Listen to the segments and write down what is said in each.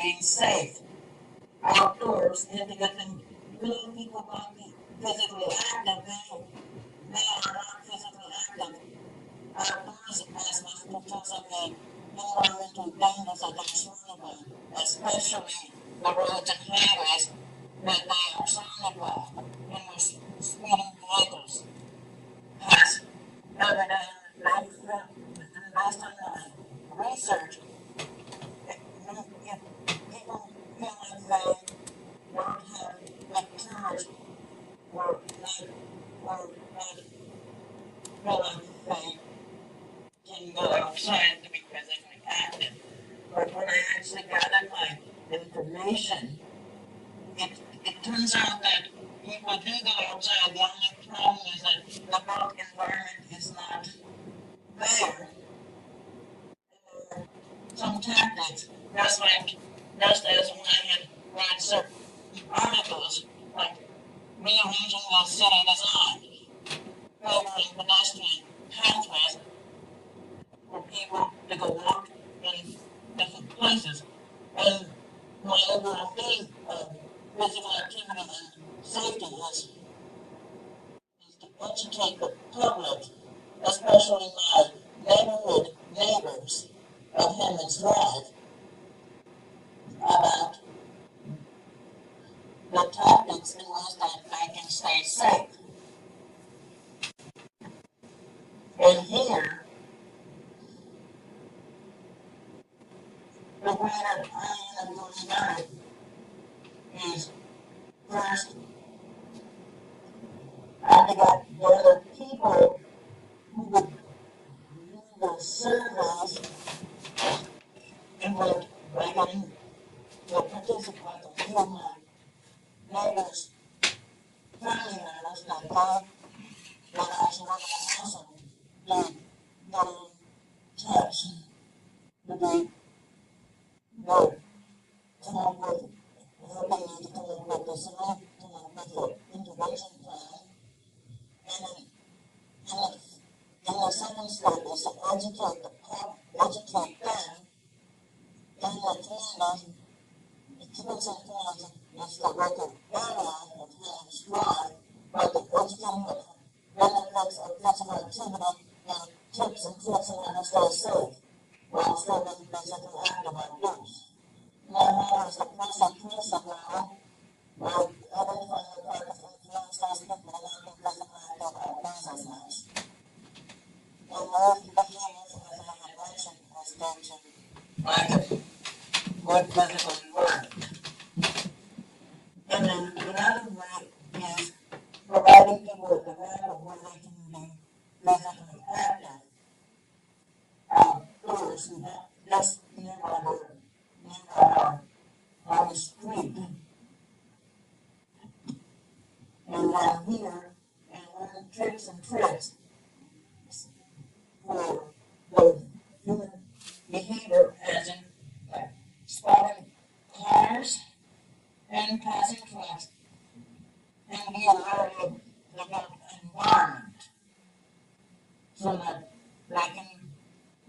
being safe outdoors, and because many people want to be physically active, they are not physically active outdoors as much because of the environmental dangers that they're surrounded by, especially the roads and highways that they are surrounded by, and with speeding vehicles. Has evidence based on research, if people feel like they don't have courage or not feel like they can go outside to be physically active. But when I actually gathered my information, it turns out that people do go outside. The only problem is that the work environment is not there. Some tactics, just as when I had read certain articles, like rearranging the city design, favoring pedestrian pathways for people to go walk in different places. And my overall theme of physical activity and safety is to educate the public, especially my neighborhood neighbors of Hammons Drive, about the tactics in which that they can stay safe. And here, the way that I am going about it is first, I got the other people who would do the surveys and would by getting the participants of my neighbors, family members that love that I should work in the house and get in touch to be no come up with helping me to come up with the solution, come up with the intervention plan. And then in the second step is to educate the public, educate them, and the community, the kids and families is the local area of Hammons Drive, but the educating the benefits of physical activity and tips and tricks on how to stay safe while still being physically active outdoors. Now, as the police of now, will identify the purpose of influence those people not being physically active outdoors as much. And those behaviors, as I had mentioned, was due to lack of good physical environment. And then another way is providing people with the map of where they can be physically active outdoors, and just on the street. And down here, and learn tricks and tricks for the human behavior, as in spotting cars and passing trucks, and be aware of the environment so that they can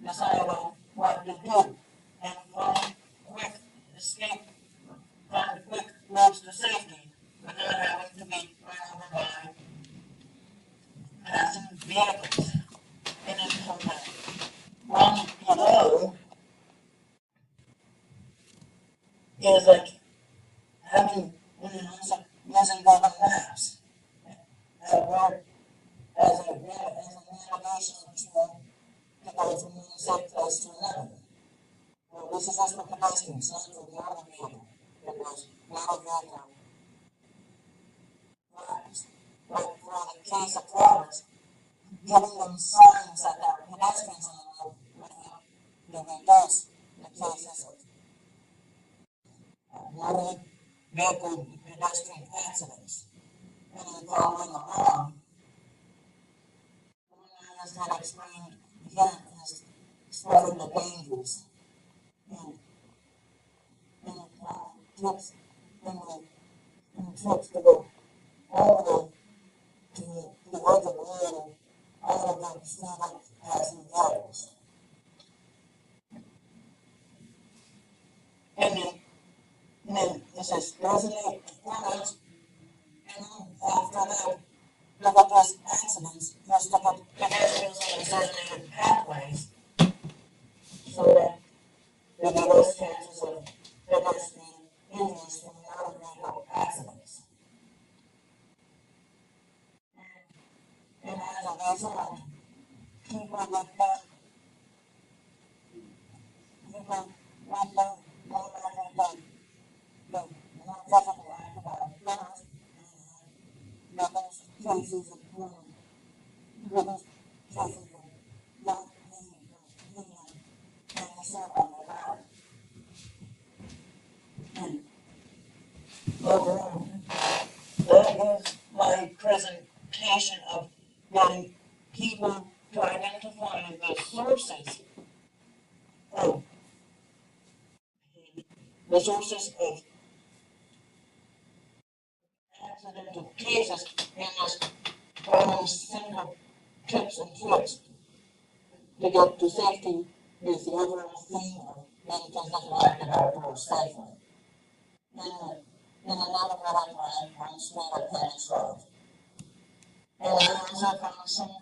decide on what to do and find quick escape, find quick roads to safety without having to be run over by passing vehicles. And then from the one below is like having using Google Maps as a navigation tool to go from one safe place to another. Well, this is just for pedestrians, not for motor vehicle. Because motor vehicle drivers. But for the case of drivers, giving them signs that there are pedestrians on the road will reduce the cases of motor vehicle pedestrian accidents. And then following along, one has not explained yet is spreading the dangers and tips and trips to go all the way to the edge of the road, all of them still passing vehicles. And then and then it says resonate image, and then after that, look at those accidents, let's look at pedestrians and designated pathways, so that there be less chances of pedestrian injuries from non-vehicle accidents. And as a result, people with that, people with that, the non-physical act about cars, reduce cases of crime, reduce cases of not being and so on the road. And overall, that is my presentation of getting people to identify the sources of accidental cases in this following simple tips and tricks to get to safety is the overall theme of making physical active outdoors safely. In another one, I'm streett at Hammons Drive. And I also found some